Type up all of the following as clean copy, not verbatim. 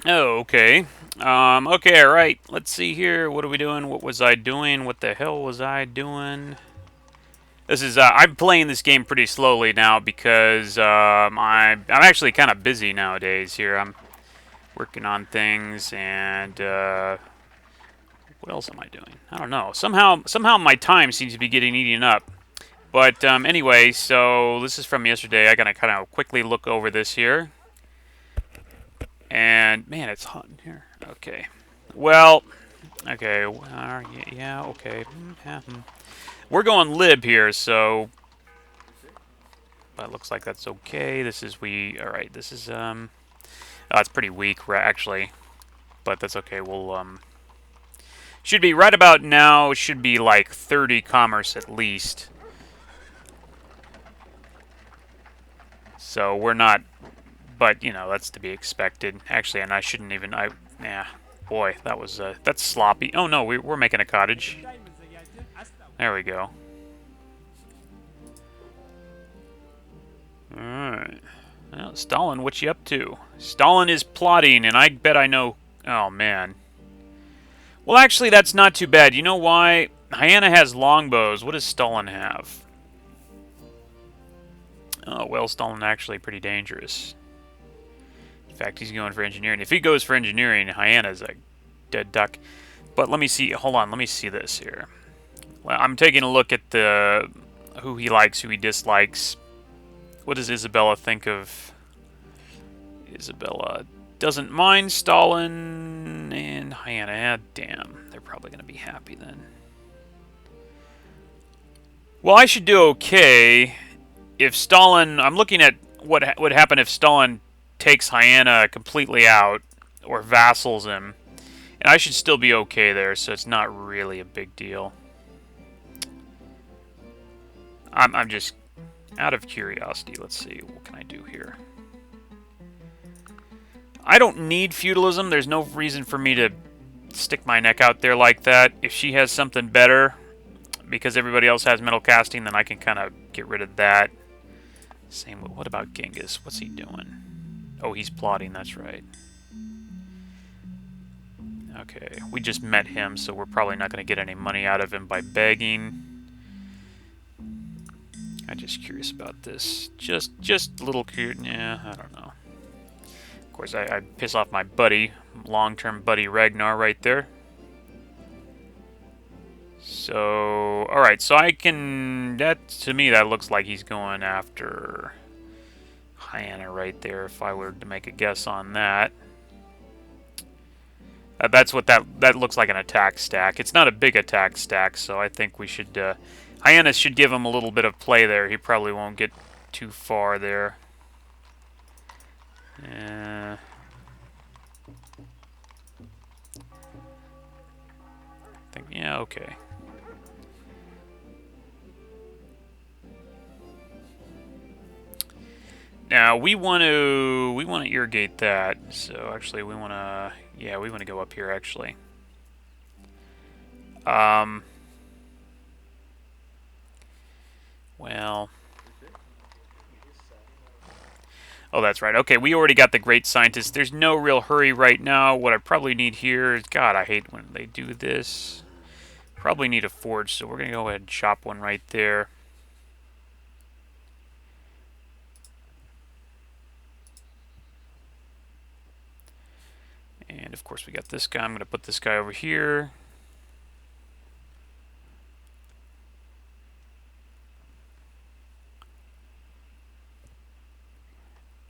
Oh, okay. Okay, all right. Let's see here. What are we doing? What was I doing? What the hell was I doing? This is I'm playing this game pretty slowly now because I'm actually kind of busy nowadays here. I'm working on things and what else am I doing? I don't know. Somehow my time seems to be getting eaten up. But anyway, so this is from yesterday. I gotta kind of quickly look over this here. And man, it's hot in here. Okay. Well, okay. Yeah, okay. We're going lib here, so that looks like that's okay. This is we. All right. This is Oh, it's pretty weak, actually, but that's okay. We'll should be right about now. Should be like 30 commerce at least. So we're not, but you know that's to be expected. Actually, and I shouldn't even. Yeah, boy, that's sloppy. Oh no, we're making a cottage. There we go. All right. Well, Stalin, what you up to? Stalin is plotting, and I bet I know. Oh man. Well, actually, that's not too bad. You know why? Hyena has longbows. What does Stalin have? Oh well, Stalin actually pretty dangerous. In fact, he's going for engineering. If he goes for engineering, Hyena's a dead duck. But let me see. Hold on. Let me see this here. Well, I'm taking a look at the who he likes, who he dislikes. What does Isabella think of? Isabella doesn't mind Stalin and Hyena. Damn, they're probably going to be happy then. Well, I should do okay if Stalin. I'm looking at what would happen if Stalin takes Hyena completely out or vassals him, and I should still be okay there. So it's not really a big deal. I'm just out of curiosity. Let's see what can I do here. I don't need feudalism. There's no reason for me to stick my neck out there like that. If she has something better, because everybody else has metal casting, then I can kind of get rid of that. Same. What about Genghis? What's he doing? Oh, he's plotting. That's right. Okay, we just met him, so we're probably not going to get any money out of him by begging. I'm just curious about this. Just a little cute. Yeah, I don't know. Of course, I piss off my buddy, long-term buddy Ragnar right there. So, alright, so I can... That, to me, that looks like he's going after Hyena right there, if I were to make a guess on that. That's what that looks like, an attack stack. It's not a big attack stack, so I think we should... Hyena should give him a little bit of play there. He probably won't get too far there. Uh, yeah, okay. Now we want to irrigate that. So actually, we want to we want to go up here actually. Um, well, oh that's right. Okay, we already got the great scientist. There's no real hurry right now. What I probably need here is God. I hate when they do this. Probably need a forge, so we're gonna go ahead and chop one right there. And of course we got this guy. I'm gonna put this guy over here.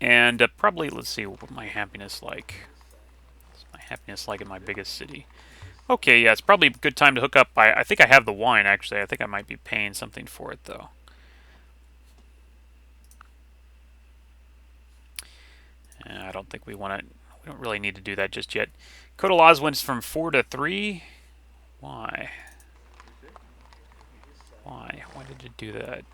And probably, let's see, what my happiness like? What's my happiness like in my biggest city? Okay, yeah, it's probably a good time to hook up. I think I have the wine, actually. I think I might be paying something for it, though. I don't think we want to... We don't really need to do that just yet. Code of Laws went from 4 to 3. Why? Why? Why did it do that?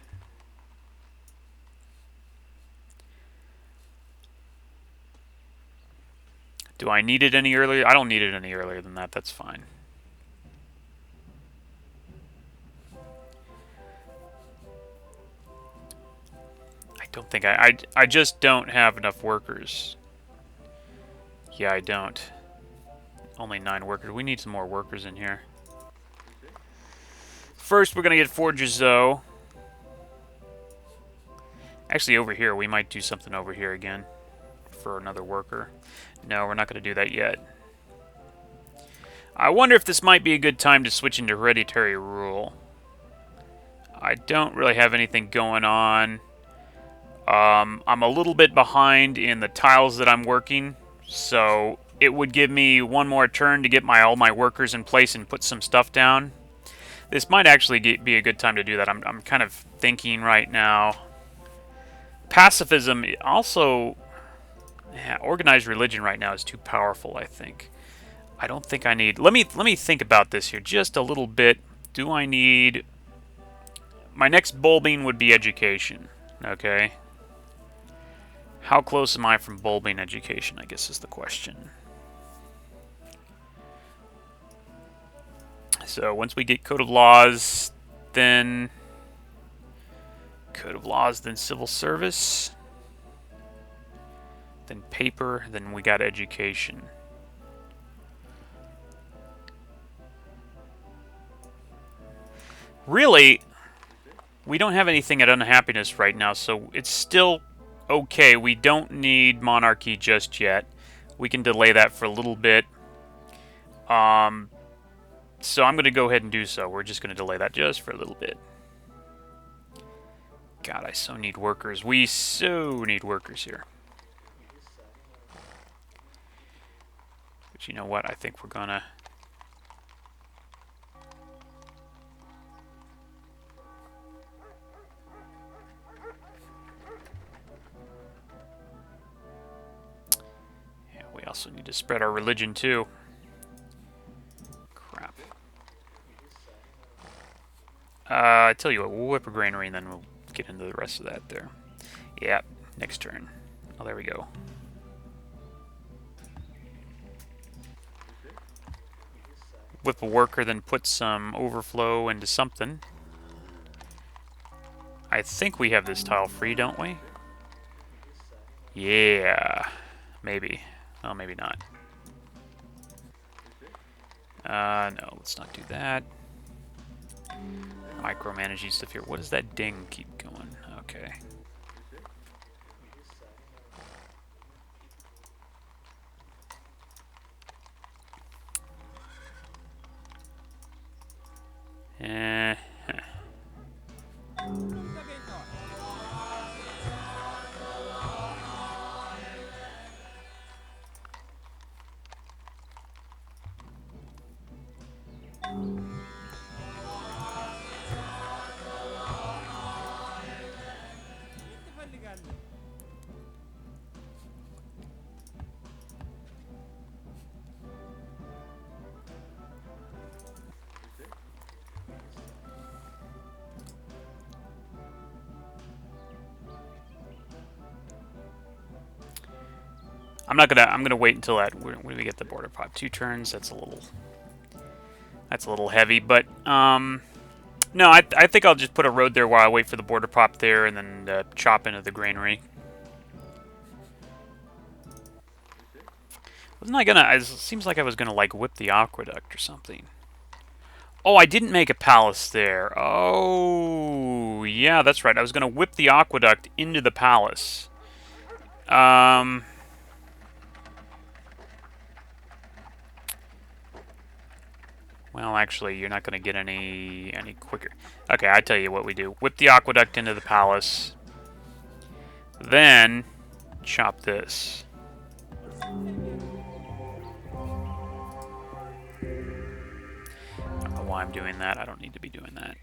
Do I need it any earlier? I don't need it any earlier than that. That's fine. I don't think I just don't have enough workers. Yeah, I don't. Only 9 workers. We need some more workers in here. First, we're going to get forges, though. Actually, over here, we might do something over here again for another worker. No, we're not going to do that yet. I wonder if this might be a good time to switch into hereditary rule. I don't really have anything going on. I'm a little bit behind in the tiles that I'm working, so it would give me one more turn to get all my workers in place and put some stuff down. This might actually be a good time to do that. I'm kind of thinking right now. Pacifism also... Yeah, organized religion right now is too powerful, I think. I don't think I need... Let me think about this here just a little bit. Do I need... My next bulbing would be education. Okay. How close am I from bulbing education, I guess is the question. So once we get Code of Laws, then... Code of Laws, then Civil Service. Then paper, then we got education. Really, we don't have anything at unhappiness right now, so it's still okay. We don't need monarchy just yet. We can delay that for a little bit. So I'm going to go ahead and do so. We're just going to delay that just for a little bit. God, I so need workers. We so need workers here. But you know what? I think we're going to... Yeah, we also need to spread our religion too. Crap. I tell you what, we'll whip a granary and then we'll get into the rest of that there. Yeah, next turn. Oh, there we go. Whip a worker, then put some overflow into something. I think we have this tile free, don't we? Yeah. Maybe. Well, maybe not. No, let's not do that. Micromanaging stuff here. What does that ding keep going? Okay. I'm gonna wait until that when we get the border pop. 2 turns. That's a little heavy, but no, I think I'll just put a road there while I wait for the border pop there, and then chop into the granary. Wasn't I gonna? It seems like I was gonna like whip the aqueduct or something. Oh, I didn't make a palace there. Oh, yeah, that's right. I was gonna whip the aqueduct into the palace. Well, actually, you're not going to get any quicker. Okay, I tell you what we do. Whip the aqueduct into the palace. Then, chop this. I don't know why I'm doing that. I don't need to be doing that.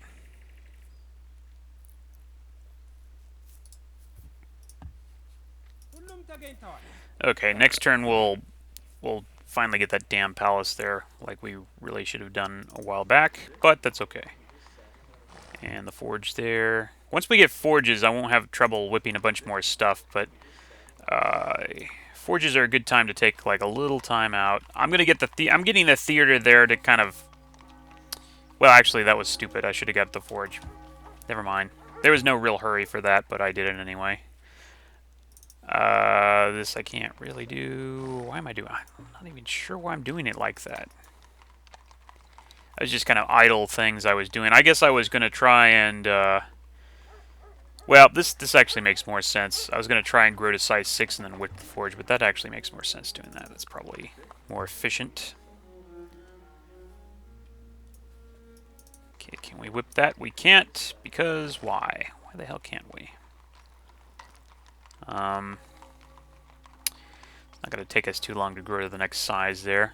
Okay, next turn we'll finally get that damn palace there, like we really should have done a while back, but that's okay. And the forge there. Once we get forges, I won't have trouble whipping a bunch more stuff, but forges are a good time to take like a little time out. I'm gonna get I'm getting the theater there to kind of... Well, actually, that was stupid. I should have got the forge. Never mind. There was no real hurry for that, but I did it anyway. This I can't really do. Why am I doing? I'm not even sure why I'm doing it like that. I was just kind of idle things I was doing. I guess I was going to try and, well, this actually makes more sense. I was going to try and grow to size 6 and then whip the forge, but that actually makes more sense doing that. That's probably more efficient. Okay, can we whip that? We can't, because why? Why the hell can't we? It's not going to take us too long to grow to the next size there.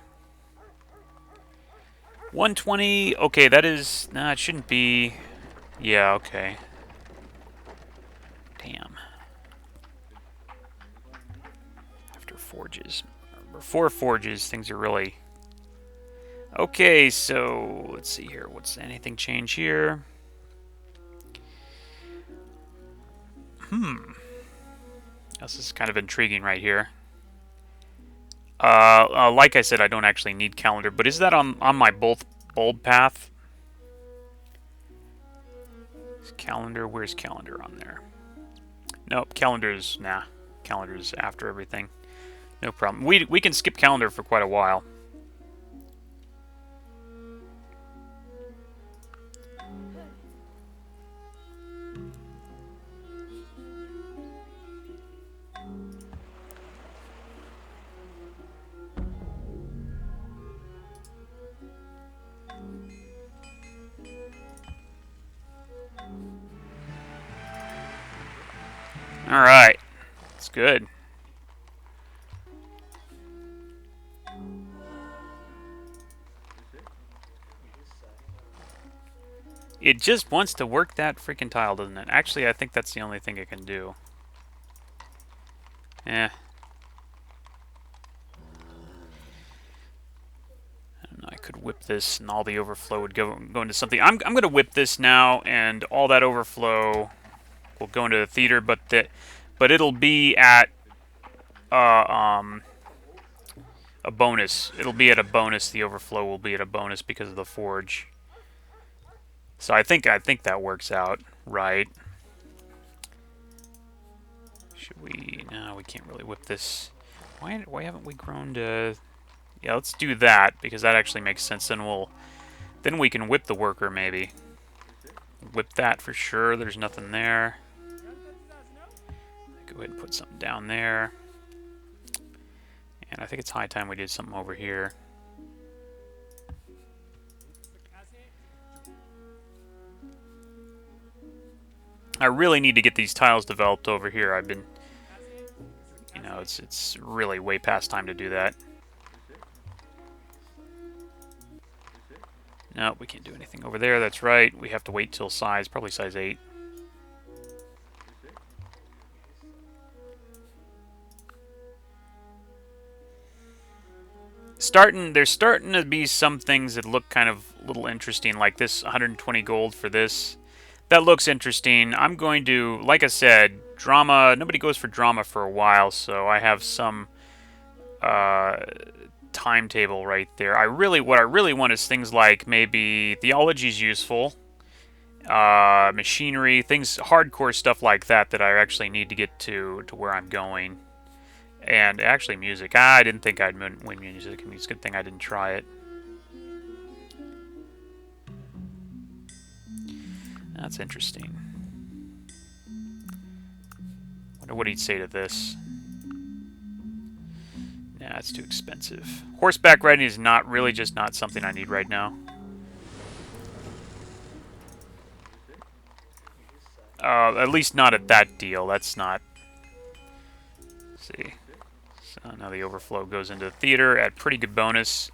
120, okay, that is, nah, it shouldn't be, yeah, okay. Damn. After forges, before forges, things are really... Okay, so, let's see here, what's anything change here? This is kind of intriguing right here. Like I said, I don't actually need calendar, but is that on my bulb path? Calendar, where's calendar on there? Nope, calendar's, nah. Calendar's after everything. No problem. We can skip calendar for quite a while. Alright. That's good. It just wants to work that freaking tile, doesn't it? Actually, I think that's the only thing it can do. Eh. I don't know, I could whip this and all the overflow would go into something. I'm going to whip this now, and all that overflow will go into the theater, but it'll be at a bonus. It'll be at a bonus. The overflow will be at a bonus because of the forge. So I think that works out right. Should we? No, we can't really whip this. Why haven't we grown to? Yeah, let's do that because that actually makes sense. Then we can whip the worker maybe. Whip that for sure. There's nothing there. Go ahead and put something down there. And I think it's high time we did something over here. I really need to get these tiles developed over here. I've been, you know, it's really way past time to do that. No, we can't do anything over there. That's right. We have to wait till size, probably size 8. There's starting to be some things that look kind of a little interesting, like this 120 gold for this. That looks interesting. I'm going to, like I said, drama. Nobody goes for drama for a while, so I have some timetable right there. What I really want is things like maybe theology is useful, machinery, things, hardcore stuff like that that I actually need to get to where I'm going. And actually music. I didn't think I'd win music. I mean, it's a good thing I didn't try it. That's interesting. Wonder what he'd say to this. Nah, it's too expensive. Horseback riding is not really just not something I need right now. At least not at that deal. That's not... Let's see. So now the overflow goes into the theater at pretty good bonus.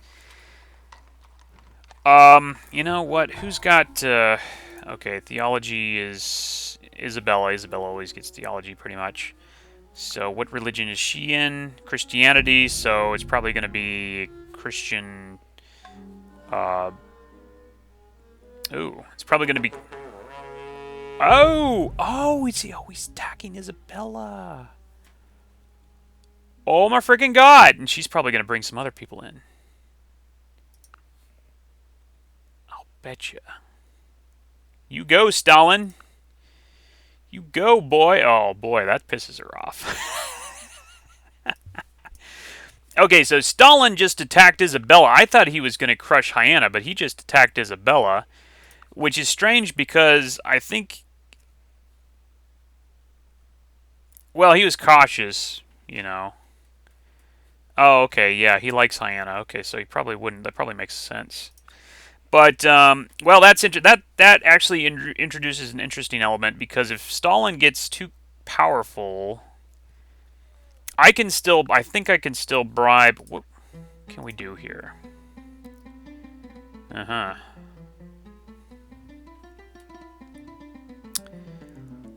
You know what? Who's got... okay, theology is Isabella. Isabella always gets theology pretty much. So what religion is she in? Christianity, so it's probably going to be Christian... ooh, it's probably going to be... Oh, he's attacking Isabella. Oh my freaking god! And she's probably going to bring some other people in. I'll betcha. You go, Stalin. You go, boy. Oh, boy, that pisses her off. Okay, so Stalin just attacked Isabella. I thought he was going to crush Hyena, but he just attacked Isabella, which is strange because I think, well, he was cautious, you know. Oh, okay, yeah, he likes Hyena. Okay, so he probably wouldn't. That probably makes sense. But well, that actually introduces an interesting element because if Stalin gets too powerful, I think I can still bribe. What can we do here? Uh huh.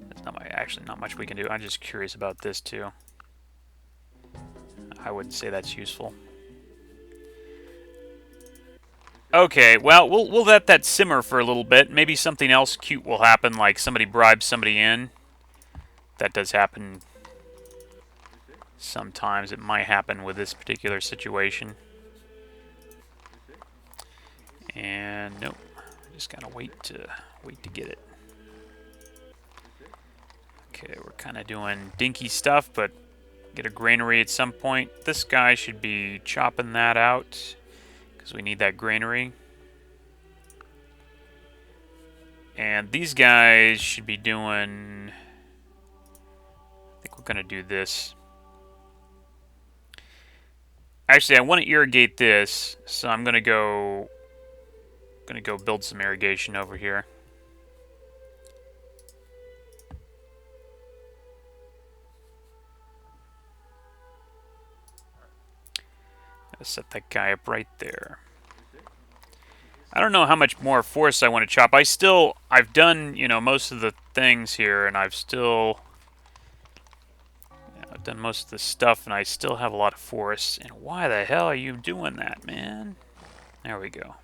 There's actually not much we can do. I'm just curious about this too. I wouldn't say that's useful. Okay, well, we'll let that simmer for a little bit. Maybe something else cute will happen, like somebody bribes somebody in. That does happen sometimes. It might happen with this particular situation. And nope, just gotta wait to get it. Okay, we're kind of doing dinky stuff, but get a granary at some point. This guy should be chopping that out because we need that granary. And these guys should be doing... I think we're going to do this. Actually, I want to irrigate this, so I'm going to go build some irrigation over here. I'll set that guy up right there. I don't know how much more forest I want to chop. I've done, you know, most of the things here, and I've done most of the stuff, and I still have a lot of forests. And why the hell are you doing that, man? There we go.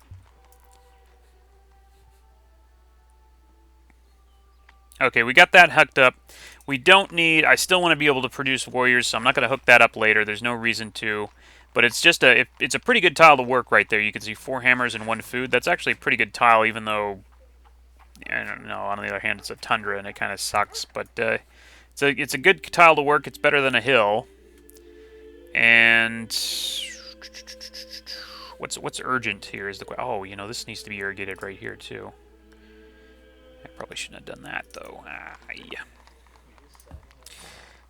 Okay, we got that hooked up. We don't need... I still want to be able to produce warriors, so I'm not going to hook that up later. There's no reason to. But it's just it's a pretty good tile to work right there. You can see 4 hammers and 1 food. That's actually a pretty good tile, even though... I don't know, on the other hand, it's a tundra, and it kind of sucks. But it's a good tile to work. It's better than a hill. And... What's urgent here is the... Oh, you know, this needs to be irrigated right here, too. I probably shouldn't have done that, though. Yeah.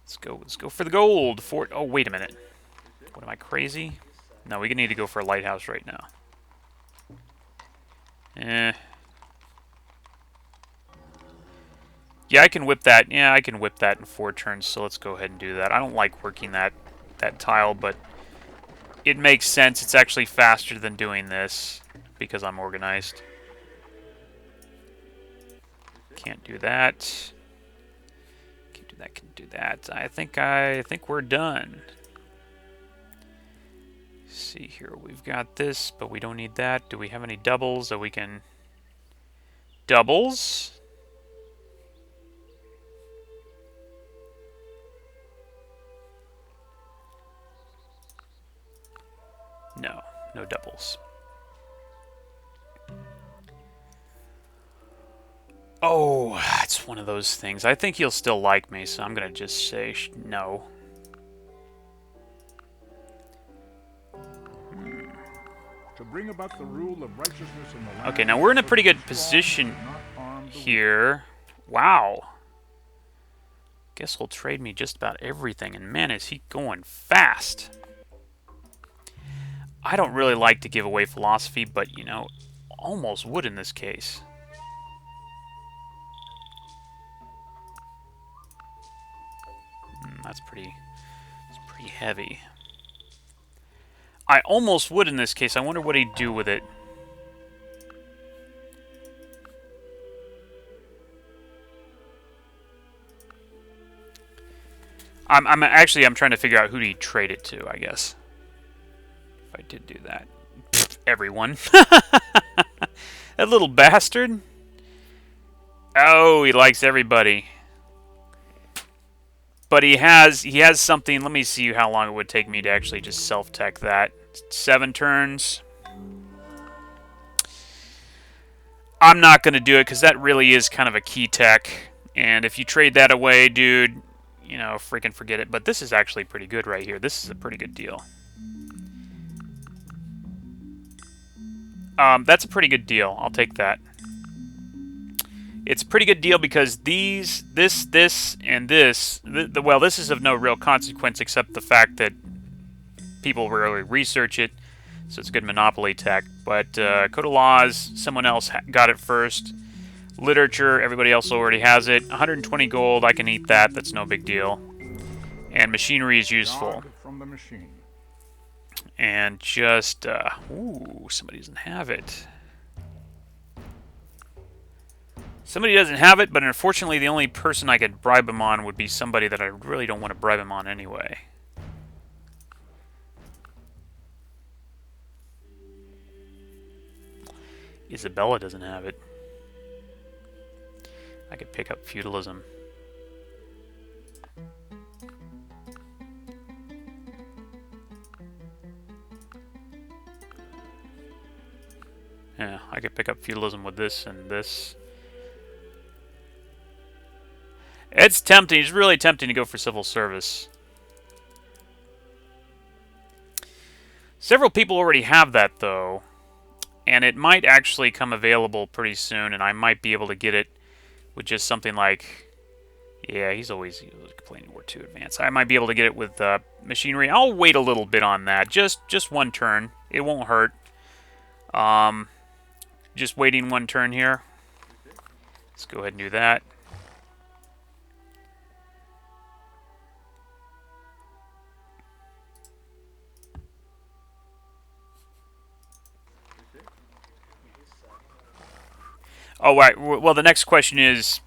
Let's go for the gold. Oh, wait a minute. What, am I crazy? No, we need to go for a lighthouse right now. Yeah, I can whip that. Yeah, I can whip that in 4 turns, so let's go ahead and do that. I don't like working that tile, but it makes sense. It's actually faster than doing this because I'm organized. Can't do that. Can't do that. Can't do that. I think we're done. See here, we've got this, but we don't need that. Do we have any doubles that we can... Doubles? No, no doubles. Oh, that's one of those things. I think he'll still like me, so I'm going to just say no. To bring about the rule of righteousness in the land. Okay, now we're in a pretty good position here. Wow. Guess he'll trade me just about everything, and man, is he going fast. I don't really like to give away philosophy, but, you know, almost would in this case. That's pretty heavy. I almost would in this case. I wonder what he'd do with it. I'm trying to figure out who he'd trade it to, I guess. If I did do that. Pfft, everyone. That little bastard. Oh, he likes everybody. But he has something. Let me see how long it would take me to actually just self-tech that. 7 turns. I'm not going to do it because that really is kind of a key tech. And if you trade that away, dude, you know, freaking forget it. But this is actually pretty good right here. This is a pretty good deal. That's a pretty good deal. I'll take that. It's a pretty good deal because this, and this, well, this is of no real consequence except the fact that people really research it, so it's good monopoly tech. But Code of Laws, someone else got it first. Literature, everybody else already has it. 120 gold, I can eat that. That's no big deal. And machinery is useful. God from the machine. And just, ooh, somebody doesn't have it. Somebody doesn't have it, but unfortunately the only person I could bribe him on would be somebody that I really don't want to bribe him on anyway. Isabella doesn't have it. I could pick up feudalism. Yeah, I could pick up feudalism with this and this. It's tempting. It's really tempting to go for civil service. Several people already have that, though. And it might actually come available pretty soon, and I might be able to get it with just something like... Yeah, he's always complaining we're too advanced. I might be able to get it with machinery. I'll wait a little bit on that. Just one turn. It won't hurt. Just waiting one turn here. Let's go ahead and do that. Oh, right. Well, the next question is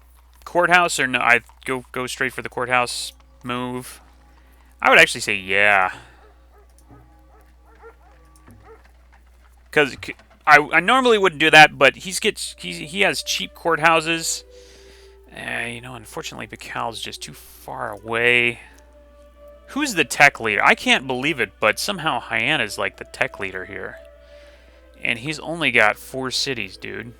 courthouse or no? I go straight for the courthouse move. I would actually say yeah. Because I normally wouldn't do that, but he has cheap courthouses. You know, unfortunately, Bacal's just too far away. Who's the tech leader? I can't believe it, but somehow Hyanna's like the tech leader here. And he's only got 4 cities, dude.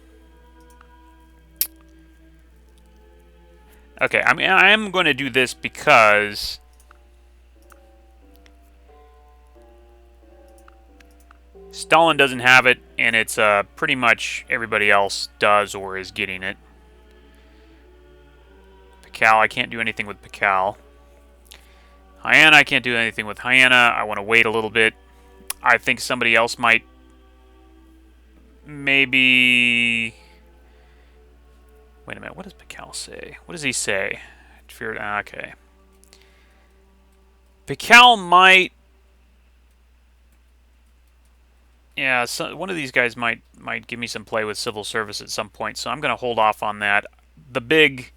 Okay, I mean, I am going to do this because... Stalin doesn't have it, and it's pretty much everybody else does or is getting it. Pacal, I can't do anything with Pacal. Hyanna, I can't do anything with Hyanna. I want to wait a little bit. I think somebody else might... Maybe... Wait a minute, what does Pacal say? What does he say? Okay. Pacal might... Yeah, so one of these guys might give me some play with civil service at some point, so I'm going to hold off on that. The big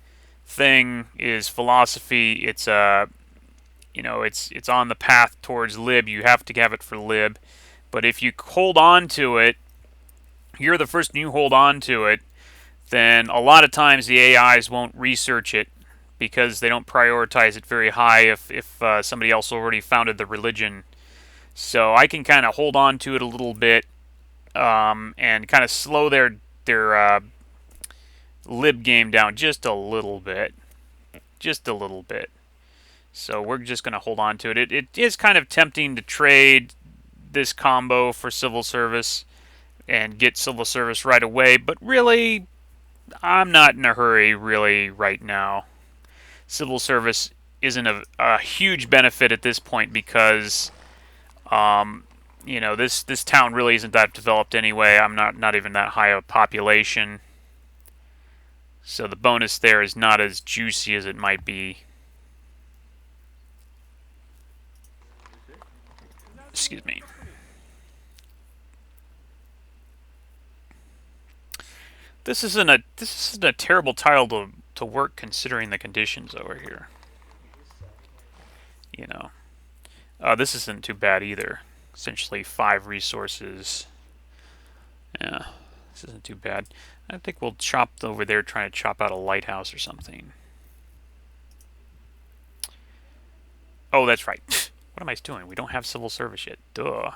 thing is philosophy. It's you know, it's on the path towards lib. You have to have it for lib, but if you hold on to it, you're the first and you hold on to it, then a lot of times the AIs won't research it because they don't prioritize it very high if somebody else already founded the religion. So I can kind of hold on to it a little bit and kind of slow their lib game down just a little bit. Just a little bit. So we're just going to hold on to it. It is kind of tempting to trade this combo for civil service and get civil service right away, but really, I'm not in a hurry really right now. Civil service isn't a huge benefit at this point because... you know, this town really isn't that developed anyway. I'm not even that high a population. So the bonus there is not as juicy as it might be. Excuse me. This isn't a terrible tile to work considering the conditions over here. You know. This isn't too bad either. Essentially 5 resources. Yeah, this isn't too bad. I think we'll chop over there trying to chop out a lighthouse or something. Oh, that's right. What am I doing? We don't have civil service yet. Duh.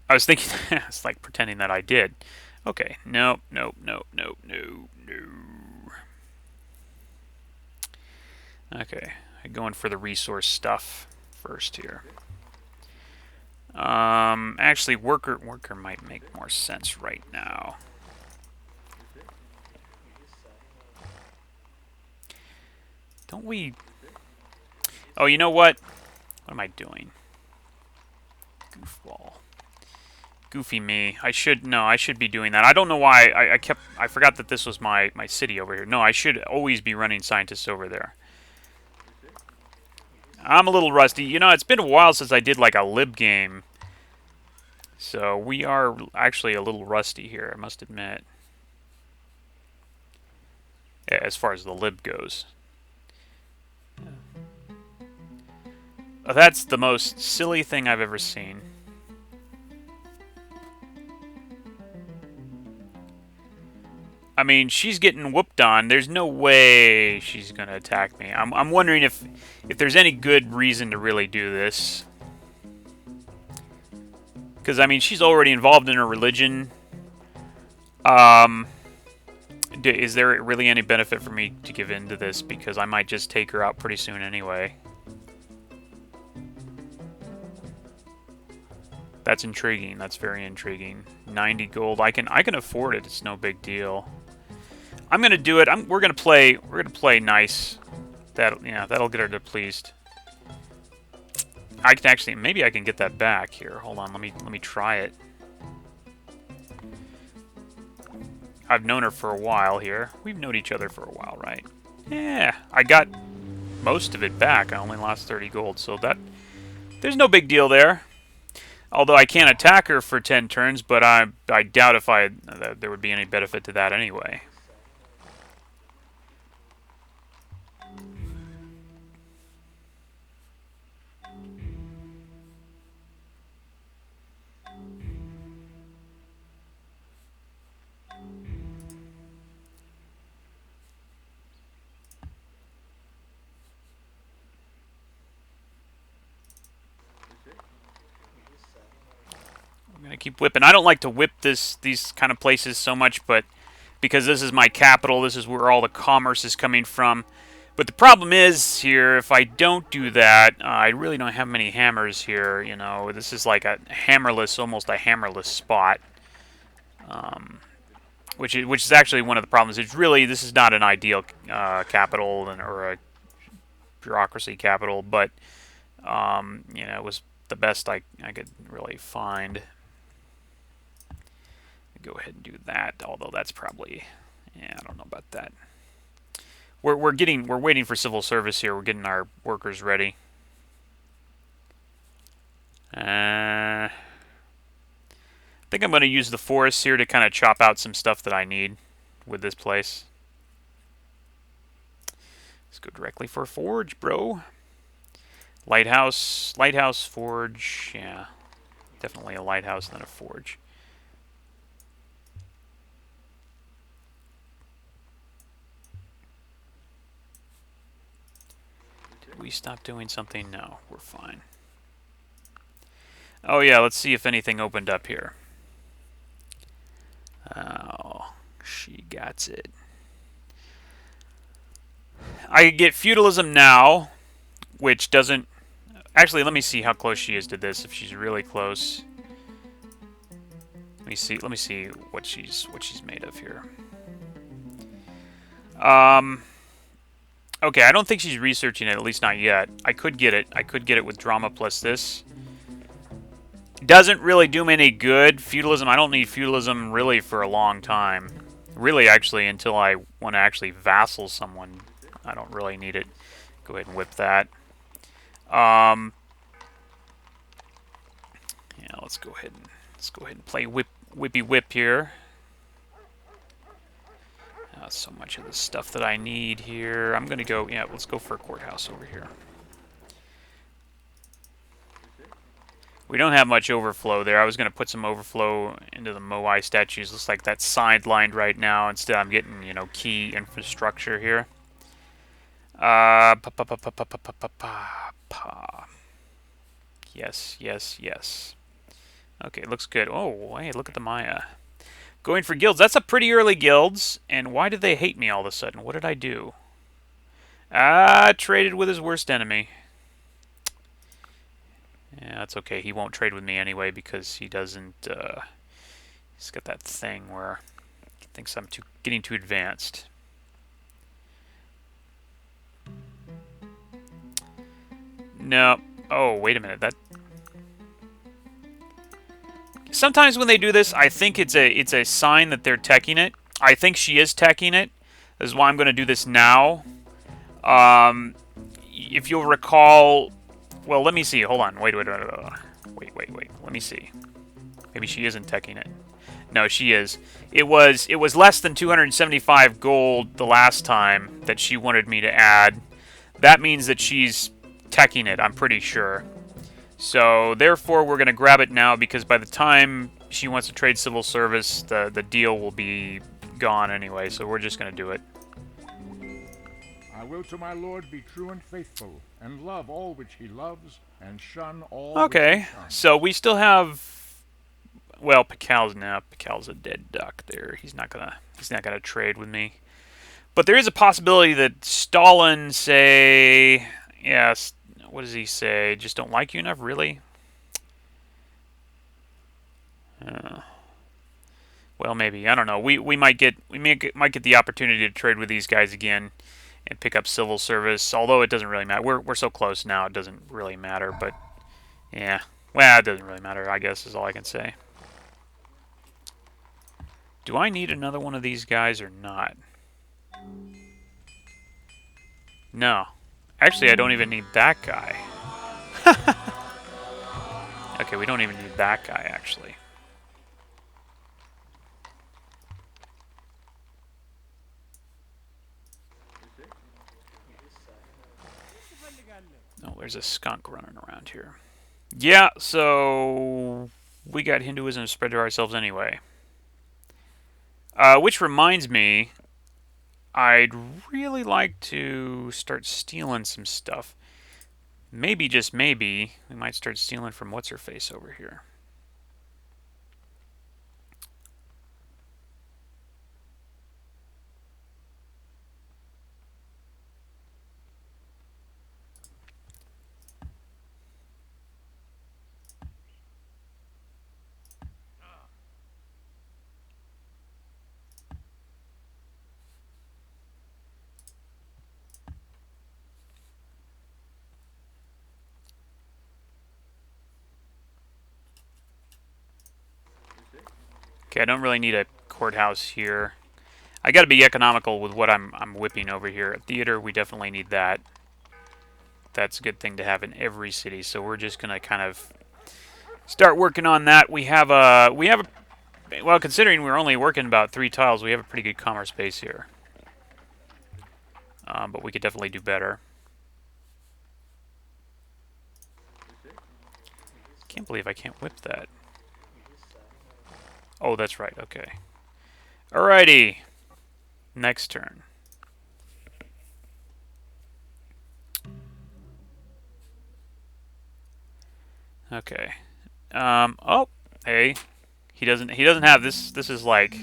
I was thinking, it's like pretending that I did. Okay, no. Okay, going for the resource stuff first here. Actually, worker might make more sense right now. Don't we... Oh, you know what? What am I doing? Goofball. Goofy me. I should be doing that. I don't know why I forgot that this was my city over here. No, I should always be running scientists over there. I'm a little rusty. You know, it's been a while since I did like a lib game. So we are actually a little rusty here, I must admit. As far as the lib goes. Oh, that's the most silly thing I've ever seen. I mean, she's getting whooped on. There's no way she's going to attack me. I'm wondering if there's any good reason to really do this. Because, I mean, she's already involved in her religion. Is there really any benefit for me to give in to this? Because I might just take her out pretty soon anyway. That's intriguing. That's very intriguing. 90 gold. I can afford it. It's no big deal. I'm gonna do it. We're gonna play nice. That'll get her pleased. I can actually, maybe I can get that back here. Hold on, let me try it. I've known her for a while here. We've known each other for a while, right? Yeah, I got most of it back. I only lost 30 gold, so there's no big deal there. Although I can't attack her for 10 turns, but I doubt if there would be any benefit to that anyway. I'm gonna keep whipping. I don't like to whip these kind of places so much, but because this is my capital, this is where all the commerce is coming from. But the problem is here, if I don't do that, I really don't have many hammers here. You know, this is like a hammerless, almost a hammerless spot, which is actually one of the problems. It's really, this is not an ideal capital or a bureaucracy capital, but you know, it was the best I could really find. Go ahead and do that, although that's probably, yeah, I don't know about that. We're waiting for civil service here. We're getting our workers ready. I think I'm going to use the forest here to kind of chop out some stuff that I need with this place. Let's go directly for a forge, bro. Lighthouse, forge, yeah, definitely a lighthouse than a forge. We stop doing something? No, we're fine. Oh yeah, let's see if anything opened up here. Oh, she got it. I get feudalism now, which doesn't... Actually, let me see how close she is to this, if she's really close. Let me see what she's made of here. Okay, I don't think she's researching it, at least not yet. I could get it. I could get it with drama plus this. Doesn't really do me any good. Feudalism, I don't need feudalism really for a long time. Really, actually, until I want to actually vassal someone. I don't really need it. Go ahead and whip that. Yeah, let's go ahead and play whippy whip here. So much of the stuff that I need here. I'm gonna go, yeah, let's go for a courthouse over here. We don't have much overflow there. I was gonna put some overflow into the Moai statues. Looks like that's sidelined right now. Instead, I'm getting, you know, key infrastructure here. Yes, yes, yes. Okay, looks good. Oh, hey, look at the Maya. Going for guilds. That's a pretty early guilds. And why did they hate me all of a sudden? What did I do? Traded with his worst enemy. Yeah, that's okay. He won't trade with me anyway because he doesn't. He's got that thing where he thinks I'm getting too advanced. No. Oh, wait a minute. That. Sometimes when they do this, I think it's a sign that they're teching it. I think she is teching it. This is why I'm going to do this now. If you'll recall, well, let me see. Hold on. Wait. Let me see. Maybe she isn't teching it. No, she is. It was less than 275 gold the last time that she wanted me to add. That means that she's teching it, I'm pretty sure. So, therefore, we're going to grab it now because by the time she wants to trade civil service, the deal will be gone anyway. So, we're just going to do it. I will to my lord be true and faithful, and love all which he loves, and shun all Okay, which he shuns. so we still have. Well, Pical's a dead duck. There, he's not gonna trade with me. But there is a possibility that Stalin say, yes. What does he say? Just don't like you enough, really? Well, maybe I don't know. We might get the opportunity to trade with these guys again and pick up civil service. Although it doesn't really matter. We're so close now. It doesn't really matter. But yeah, well, it doesn't really matter. I guess is all I can say. Do I need another one of these guys or not? No. Actually, I don't even need that guy. Okay, we don't even need that guy, actually. Oh, there's a skunk running around here. Yeah, so we got Hinduism spread to ourselves anyway. Which reminds me, I'd really like to start stealing some stuff. Maybe, just maybe, we might start stealing from What's-Her-Face over here. Okay, I don't really need a courthouse here. I got to be economical with what I'm whipping over here. At theater, we definitely need that. That's a good thing to have in every city. So we're just gonna kind of start working on that. Well, considering we're only working about 3 tiles, we have a pretty good commerce base here. But we could definitely do better. Can't believe I can't whip that. Oh, that's right. Okay. Alrighty. Next turn. Okay. Oh, hey. He doesn't have this. This is like...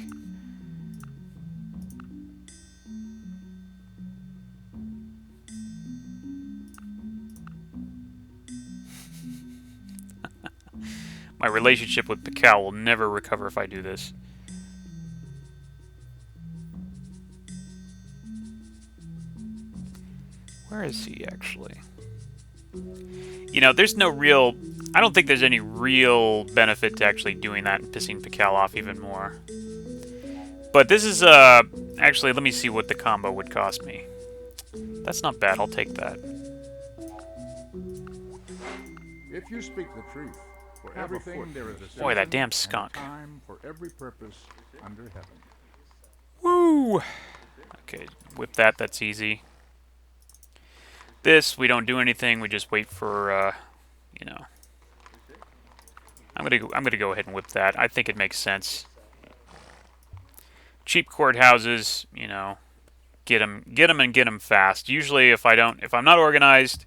My relationship with Pical will never recover if I do this. Where is he, actually? You know, there's no real... I don't think there's any real benefit to actually doing that and pissing Pical off even more. But this is, actually, let me see what the combo would cost me. That's not bad. I'll take that. If you speak the truth, for everything there is a season, Boy, that damn skunk. and a time for every purpose under heaven. Woo! Okay, whip that. That's easy. This, we don't do anything. We just wait for, you know. I'm gonna go ahead and whip that. I think it makes sense. Cheap courthouses, you know, get them fast. Usually, if I'm not organized,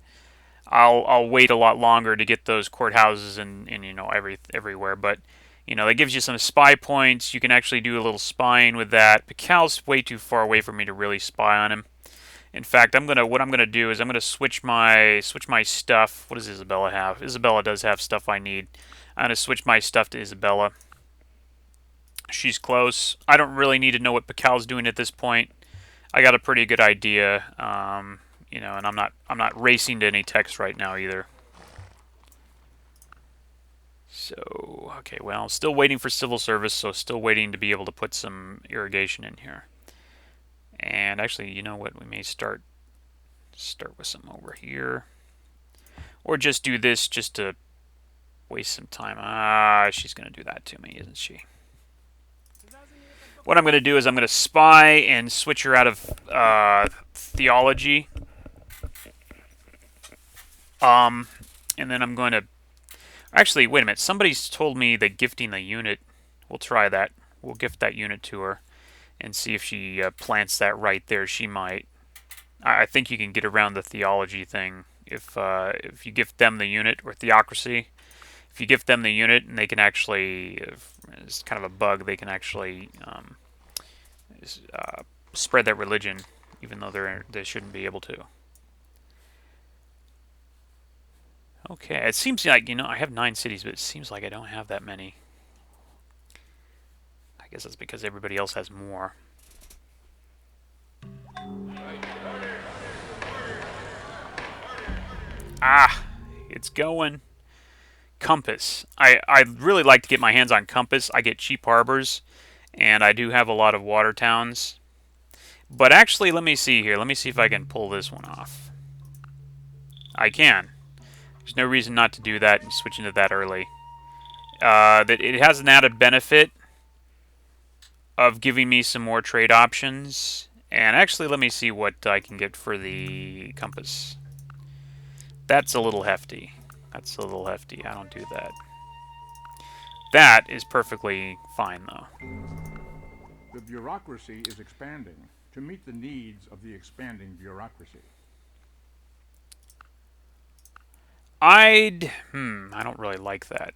I'll wait a lot longer to get those courthouses and you know everywhere. But you know that gives you some spy points. You can actually do a little spying with that. Pical's way too far away for me to really spy on him. In fact, what I'm gonna do is I'm gonna switch my stuff. What does Isabella have? Isabella does have stuff I need. I'm gonna switch my stuff to Isabella. She's close. I don't really need to know what Pacal's doing at this point. I got a pretty good idea, and I'm not racing to any text right now either. So, okay, well, still waiting for civil service, so still waiting to be able to put some irrigation in here. And actually, you know what? We may start with some over here, or just do this just to waste some time. Ah, she's gonna do that to me, isn't she? What I'm gonna do is I'm gonna spy and switch her out of theology. Um, and then I'm going to actually wait a minute. Somebody's told me that gifting the unit. We'll try that. We'll gift that unit to her and see if she plants that right there. She might. I think you can get around the theology thing if you gift them the unit, or theocracy. If you gift them the unit, and they can actually, it's kind of a bug, they can actually spread that religion, even though they shouldn't be able to. Okay, it seems like, I have 9 cities, but it seems like I don't have that many. I guess that's because everybody else has more. Ah, it's going. Compass. I'd really like to get my hands on Compass. I get cheap harbors, and I do have a lot of water towns. But actually, let me see here. Let me see if I can pull this one off. I can. There's no reason not to do that and switch into that early. That it has an added benefit of giving me some more trade options. And actually, let me see what I can get for the compass. That's a little hefty. That's a little hefty. I don't do that. That is perfectly fine, though. The bureaucracy is expanding to meet the needs of the expanding bureaucracy. I don't really like that.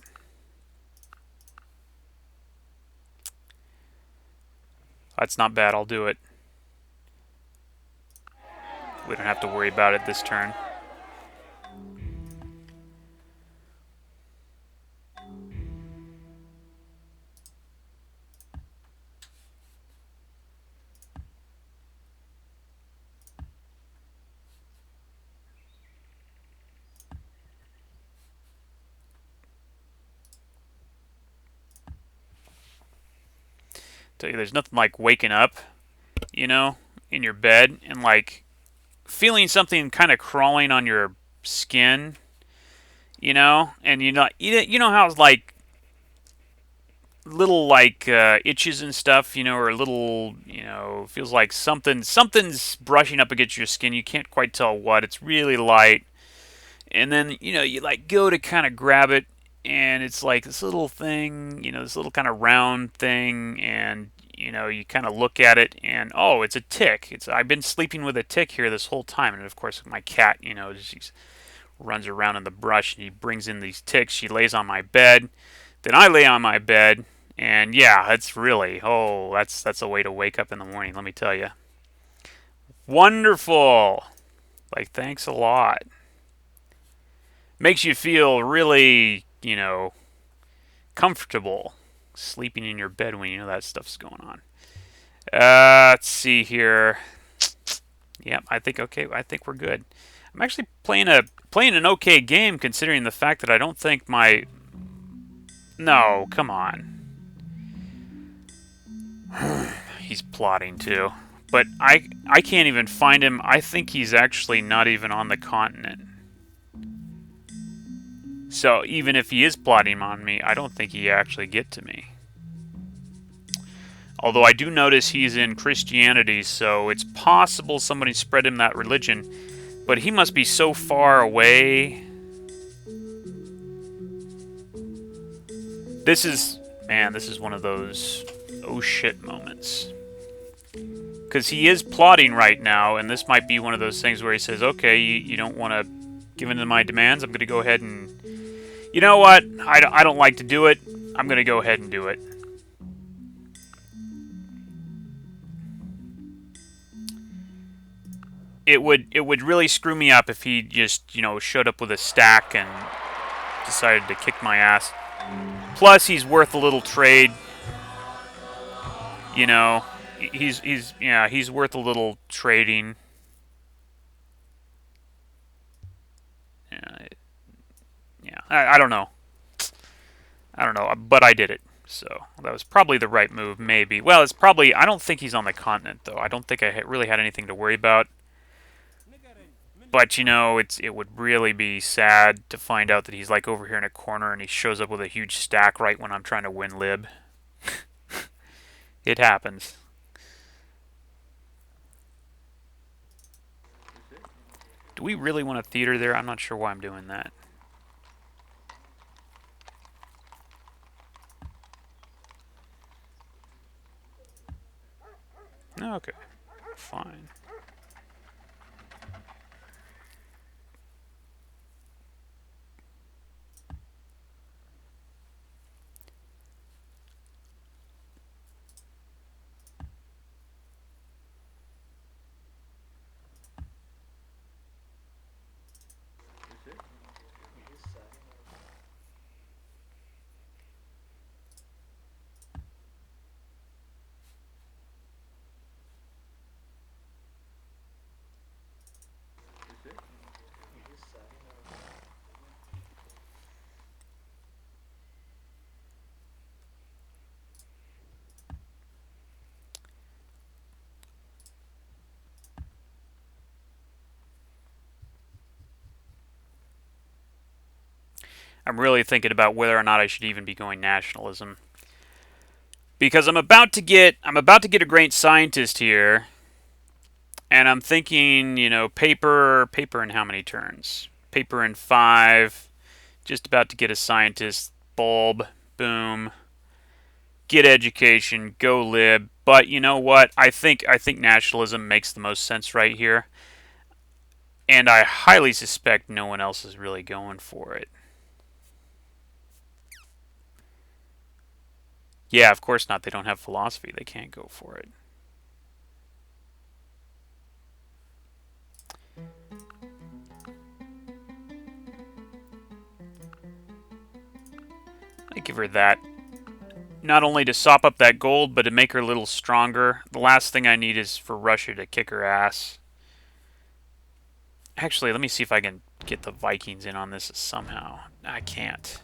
That's not bad. I'll do it. We don't have to worry about it this turn. Tell you, there's nothing like waking up, in your bed and like feeling something kind of crawling on your skin, and you know how it's like little like itches and stuff, or little, feels like something's brushing up against your skin. You can't quite tell what. It's really light, and then you like go to kind of grab it, and it's like this little thing, this little kind of round thing, and you kind of look at it, and oh, it's a tick. I've been sleeping with a tick here this whole time, and of course my cat, she runs around in the brush, and he brings in these ticks. She lays on my bed, then I lay on my bed, and yeah, that's a way to wake up in the morning. Let me tell you, wonderful. Like, thanks a lot. Makes you feel really, comfortable sleeping in your bed when you know that stuff's going on. Let's see here. Yep, I think okay. I think we're good. I'm actually playing an okay game considering the fact that I don't think my. No, come on. He's plotting too, but I can't even find him. I think he's actually not even on the continent. So even if he is plotting on me, I don't think he actually get to me. Although I do notice he's in Christianity, so it's possible somebody spread him that religion. But he must be so far away. This is one of those oh shit moments. Because he is plotting right now, and this might be one of those things where he says, okay, you don't want to give in to my demands, I'm going to go ahead and... You know what? I don't like to do it. I'm going to go ahead and do it. it would really screw me up if he just showed up with a stack and decided to kick my ass. Plus, he's worth a little trade. You know, he's worth a little trading. Yeah, yeah. I don't know. I don't know, but I did it. So that was probably the right move, maybe. Well, it's probably. I don't think he's on the continent, though. I don't think I really had anything to worry about. But it would really be sad to find out that he's like over here in a corner and he shows up with a huge stack right when I'm trying to win lib. It happens. Do we really want a theater there? I'm not sure why I'm doing that. Okay, fine. I'm really thinking about whether or not I should even be going nationalism. Because I'm about to get a great scientist here, and I'm thinking, paper in how many turns? Paper in 5. Just about to get a scientist. Bulb, boom. Get education, go lib. But you know what? I think nationalism makes the most sense right here, and I highly suspect no one else is really going for it. Yeah, of course not. They don't have philosophy. They can't go for it. I give her that. Not only to sop up that gold, but to make her a little stronger. The last thing I need is for Russia to kick her ass. Actually, let me see if I can get the Vikings in on this somehow. I can't.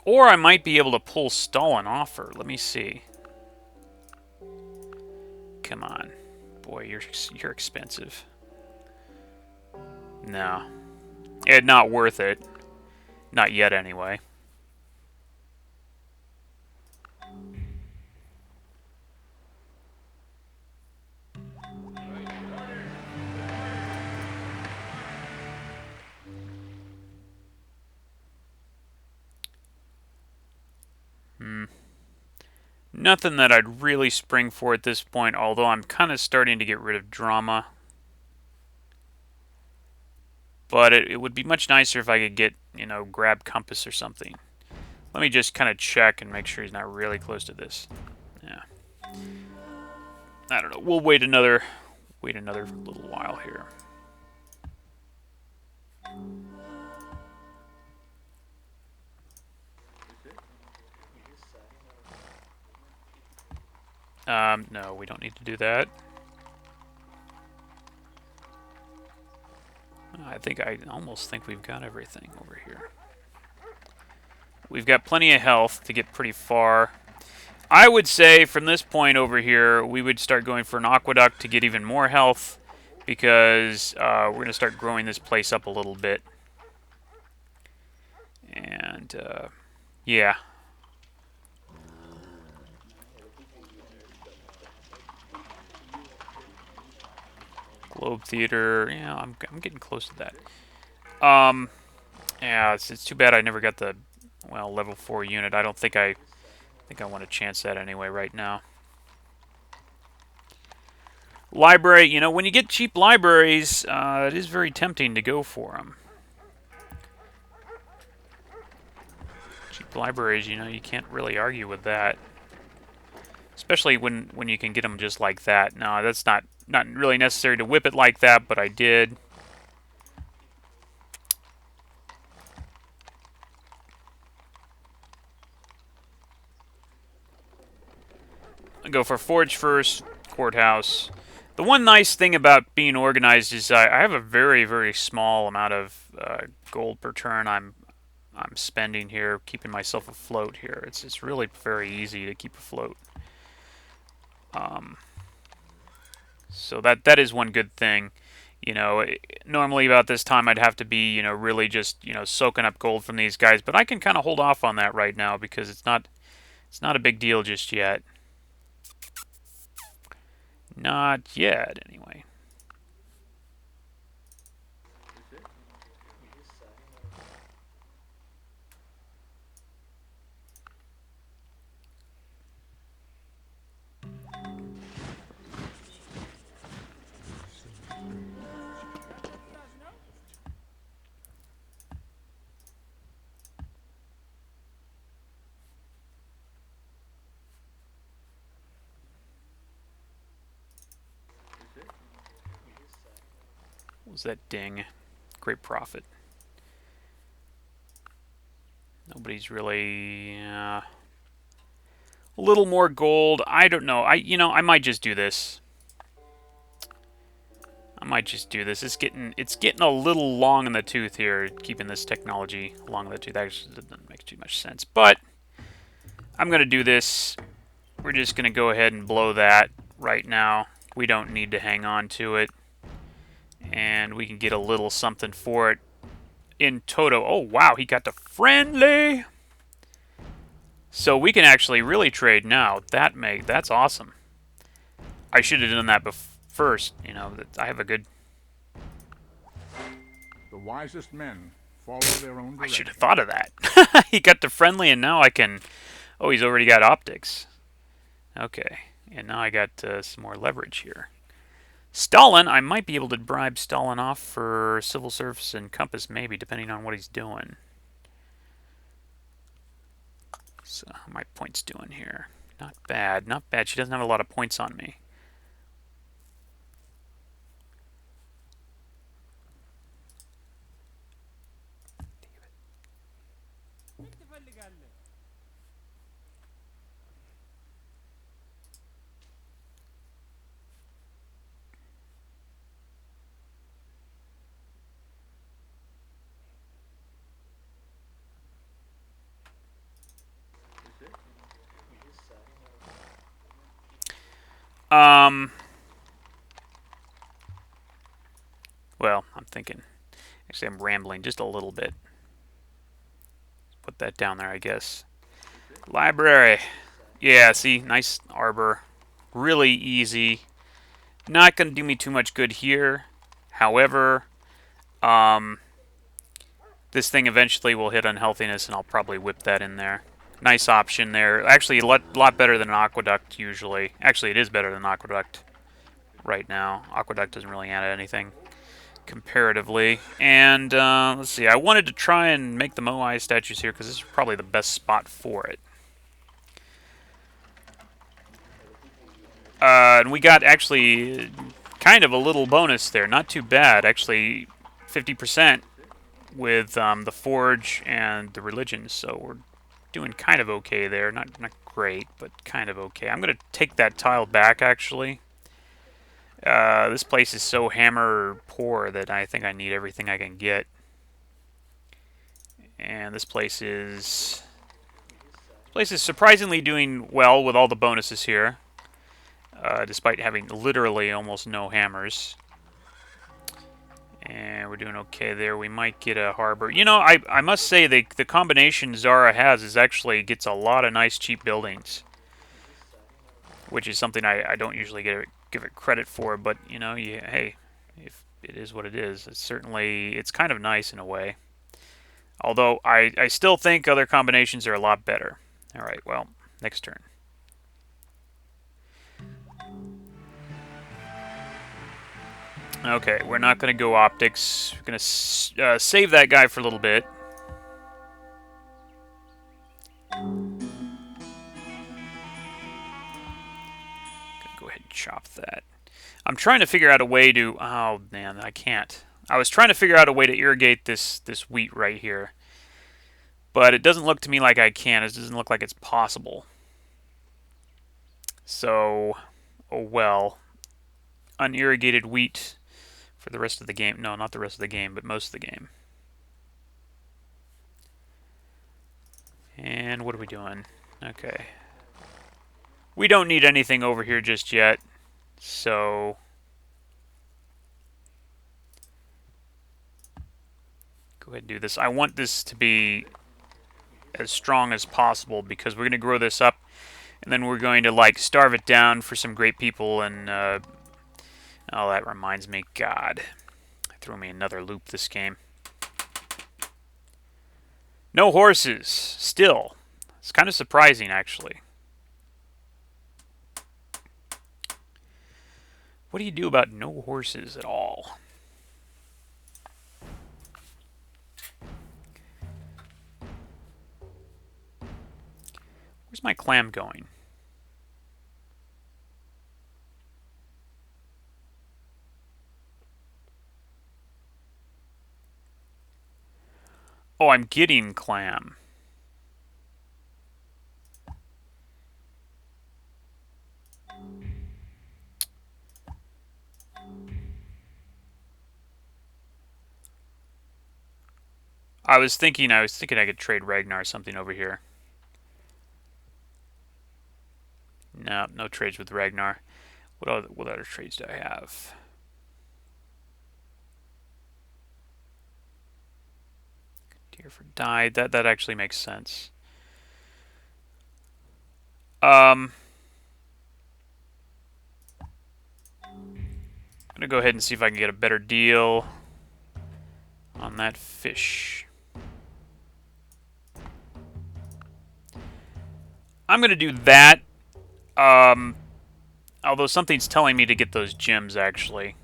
Or I might be able to pull Stalin off her. Let me see. Come on. Boy, you're expensive. No. It's not worth it. Not yet, anyway. Nothing that I'd really spring for at this point, although I'm kind of starting to get rid of drama. But it would be much nicer if I could get, grab compass or something. Let me just kind of check and make sure he's not really close to this. Yeah. I don't know. We'll wait another little while here. No, we don't need to do that. I almost think we've got everything over here. We've got plenty of health to get pretty far. I would say from this point over here, we would start going for an aqueduct to get even more health, because we're going to start growing this place up a little bit. And, yeah. Globe Theater, yeah, I'm getting close to that. Yeah, it's too bad I never got the, level 4 unit. I don't think I want to chance that anyway right now. Library, when you get cheap libraries, it is very tempting to go for them. Cheap libraries, you can't really argue with that. especially when you can get them just like that. No, that's not really necessary to whip it like that, but I did. I go for forge first, courthouse. The one nice thing about being organized is I have a very small amount of gold per turn I'm spending here, keeping myself afloat here. It's really very easy to keep afloat. So that is one good thing. You know, normally about this time I'd have to be, really just, soaking up gold from these guys, but I can kind of hold off on that right now because it's not a big deal just yet. Not yet, anyway. What was that ding? Great profit. Nobody's really a little more gold. I don't know. I might just do this. I might just do this. It's getting a little long in the tooth here, keeping this technology long in the tooth. Actually, doesn't make too much sense. But I'm gonna do this. We're just gonna go ahead and blow that right now. We don't need to hang on to it, and we can get a little something for it in toto. Oh wow, he got the friendly. So we can actually really trade now. That's awesome. I should have done that first. I have a good. The wisest men follow their own I should direction. have thought of that. He got the friendly, and now I can. Oh, he's already got optics. Okay, and now I got some more leverage here. Stalin, I might be able to bribe Stalin off for civil service and compass, maybe, depending on what he's doing. So, how are my points doing here? Not bad, not bad. She doesn't have a lot of points on me. Um, well, I'm thinking. Actually, I'm rambling just a little bit. Put that down there, I guess. Library. Yeah, see, nice arbor. Really easy. Not going to do me too much good here. However, this thing eventually will hit unhealthiness, and I'll probably whip that in there. Nice option there. Actually, a lot better than an aqueduct usually. Actually, it is better than an aqueduct right now. Aqueduct doesn't really add anything comparatively. And let's see. I wanted to try and make the Moai statues here because this is probably the best spot for it. And we got actually kind of a little bonus there. Not too bad. Actually, 50% with the forge and the religion. So we're doing kind of okay there. Not great, but kind of okay. I'm going to take that tile back, actually. This place is so hammer poor that I think I need everything I can get. And this place is surprisingly doing well with all the bonuses here, despite having literally almost no hammers. And we're doing okay there. We might get a harbor. I must say the combination Zara has is actually gets a lot of nice cheap buildings, which is something I don't usually give it credit for. But hey, if it is what it is, it's kind of nice in a way. Although I still think other combinations are a lot better. All right, well, next turn. Okay, we're not going to go optics. We're going to save that guy for a little bit. chop that. I'm trying to figure out a way to... Oh, man, I can't. I was trying to figure out a way to irrigate this wheat right here. But it doesn't look to me like I can. It doesn't look like it's possible. So, oh well. Unirrigated wheat for the rest of the game. No, not the rest of the game, but most of the game. And what are we doing? Okay. We don't need anything over here just yet. So... go ahead and do this. I want this to be as strong as possible because we're going to grow this up and then we're going to like starve it down for some great people. And oh, that reminds me, God, threw me another loop this game. No horses still. It's kind of surprising, actually. What do you do about no horses at all? Where's my clam going? Oh, I'm getting clam. I was thinking I could trade Ragnar or something over here. No, no trades with Ragnar. What other trades do I have? Deer for dye. That actually makes sense. I'm gonna go ahead and see if I can get a better deal on that fish. I'm gonna do that. Although something's telling me to get those gems, actually.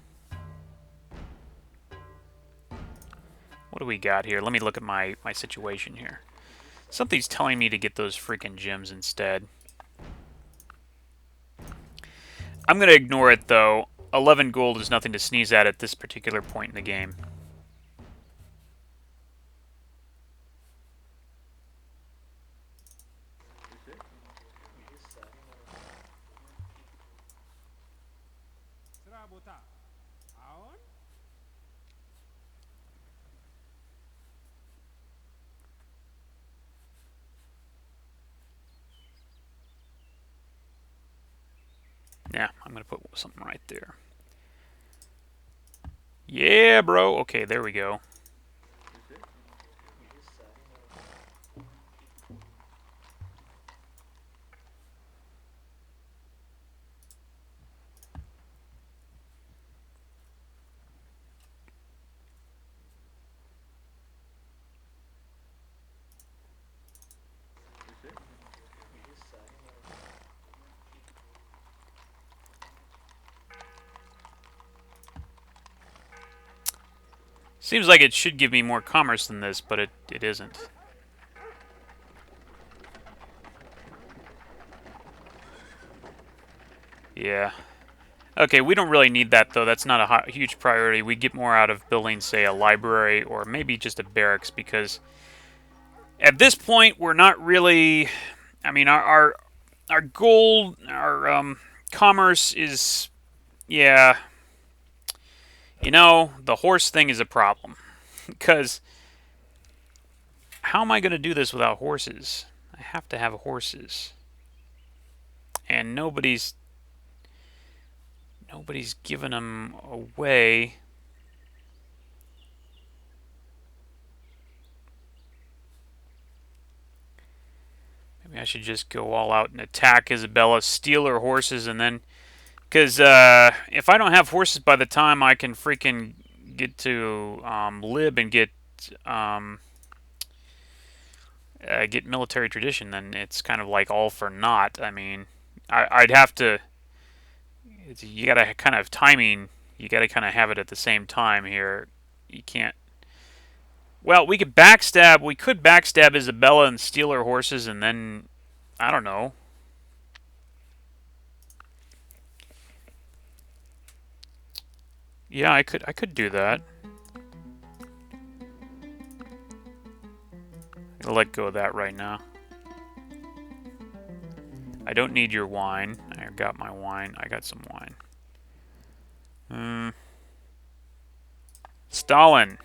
What do we got here? Let me look at my situation here. Something's telling me to get those freaking gems instead. I'm going to ignore it, though. 11 gold is nothing to sneeze at this particular point in the game. Yeah, I'm going to put something right there. Yeah, bro. Okay, there we go. Seems like it should give me more commerce than this, but it isn't. Yeah. Okay, we don't really need that, though. That's not a huge priority. We get more out of building, say, a library or maybe just a barracks, because at this point, we're not really... I mean, our gold, our commerce is... Yeah. You know, the horse thing is a problem. Because how am I going to do this without horses? I have to have horses. And nobody's giving them away. Maybe I should just go all out and attack Isabella, steal her horses, and then... Because if I don't have horses by the time I can freaking get to Lib and get military tradition, then it's kind of like all for naught. I mean, I'd have to... You gotta kind of timing. You gotta kind of have it at the same time here. You can't... Well, we could backstab. We could backstab Isabella and steal her horses, and then... I don't know. Yeah, I could do that. I'll let go of that right now. I don't need your wine. I got my wine. I got some wine. Hmm. Stalin,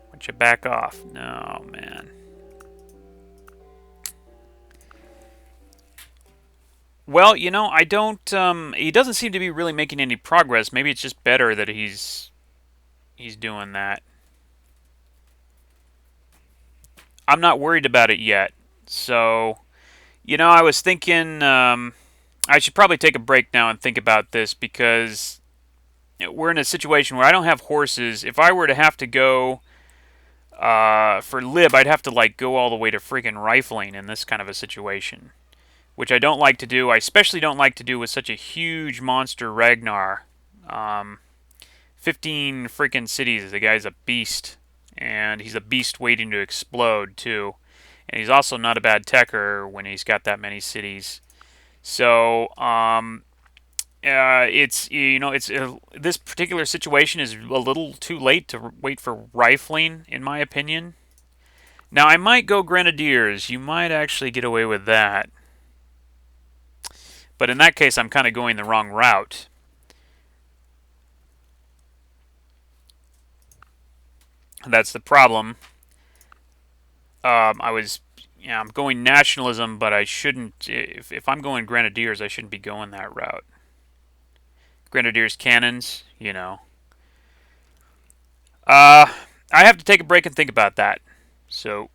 why don't you back off? No, man. Well, I don't. He doesn't seem to be really making any progress. Maybe it's just better that he's doing that. I'm not worried about it yet. So, I was thinking I should probably take a break now and think about this because we're in a situation where I don't have horses. If I were to have to go for lib, I'd have to like go all the way to freaking rifling in this kind of a situation, which I don't like to do. I especially don't like to do with such a huge monster Ragnar. Um, 15 freaking cities. The guy's a beast, and he's a beast waiting to explode too. And he's also not a bad techer when he's got that many cities. So it's this particular situation is a little too late to wait for rifling, in my opinion. Now I might go grenadiers. You might actually get away with that, but in that case, I'm kind of going the wrong route. That's the problem. I was, yeah, I'm going nationalism, but I shouldn't. If I'm going grenadiers, I shouldn't be going that route. Grenadiers cannons. Uh, I have to take a break and think about that. So